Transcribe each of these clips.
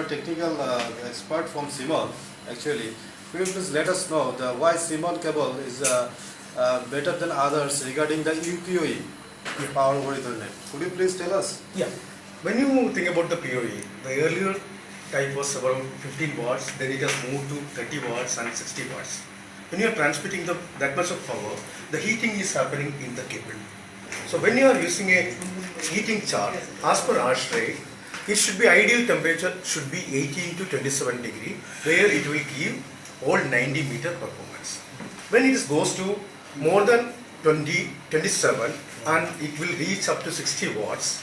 technical expert from Simon. Actually, could you please let us know why Simon cable is better than others regarding the UPOE, power over Ethernet? Could you please tell us? Yeah. When you think about the PoE, the earlier type was around 15 watts, then it has moved to 30 watts and 60 watts. When you are transmitting that much of power, the heating is happening in the cable. So when you are using a heating chart, as per ASHRAE, it should be ideal temperature should be 18 to 27 degree, where it will give all 90 meter performance. When it goes to more than 27 and it will reach up to 60 watts,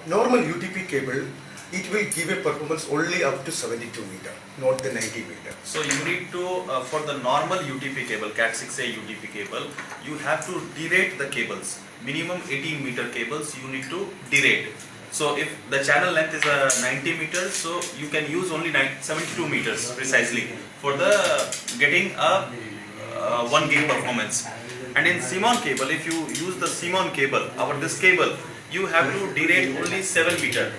normal UTP cable, it will give a performance only up to 72 meter, not the 90 meter. So you need to, for the normal UTP cable, Cat6a UTP cable, you have to derate the cables. Minimum 18 meter cables you need to derate. So if the channel length is 90 meters, so you can use only 72 meters precisely for the getting a 1 gig performance. And in Simon cable, if you use the Simon cable, this cable, you have to derate only 7 meter.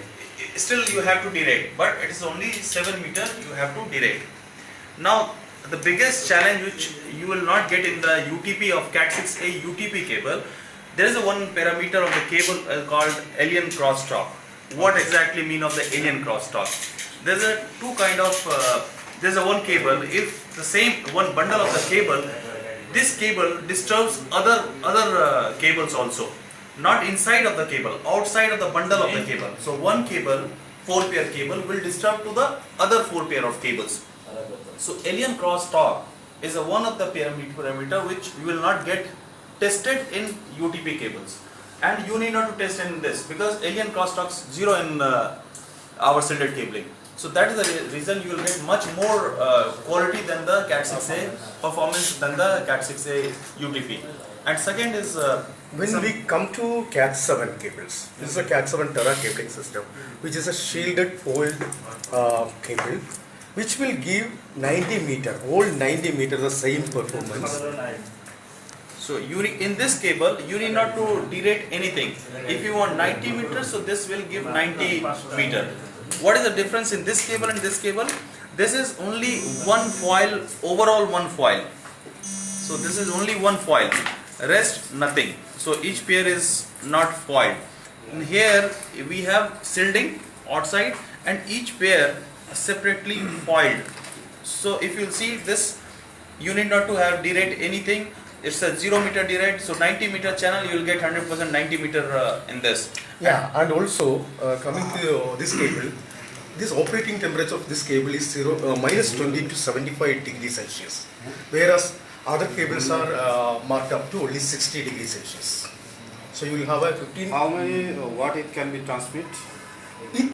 Still you have to derate, but it is only 7 meter you have to derate. Now the biggest challenge which you will not get in the UTP of Cat6a UTP cable, there is one parameter of the cable called alien crosstalk. What exactly mean of the alien crosstalk? There's a there's a one cable, if the same one bundle of the cable, this cable disturbs other cables also. Not inside of the cable, outside of the bundle of the cable. So one cable, 4-pair cable will disturb to the other 4 pair of cables. So alien crosstalk is one of the parameter which you will not get tested in UTP cables. And you need not to test in this because alien crosstalk is 0 in our shielded cabling. So that is the reason you will get much more quality than the Cat6a performance than the Cat6a UTP. And second is when we come to Cat7 cables, this is a Cat7 Terra cabling system, which is a shielded fold cable, which will give 90 meter, all 90 meter the same performance. So in this cable, you need not to derate anything. If you want 90 meters, so this will give 90 meter. What is the difference in this cable and this cable? This is only one foil, overall one foil. So this is only one foil, rest nothing. So each pair is not foiled. And here we have shielding outside and each pair separately foiled. So if you see this, you need not to have derate anything. It's a 0 meter derate, so 90 meter channel you will get 100% 90 meter in this. Yeah, and also coming to this cable, this operating temperature of this cable is minus 20 to 75 degrees Celsius, whereas other cables are marked up to only 60 degrees Celsius. So you will have a 15. How many watt it can be transmit?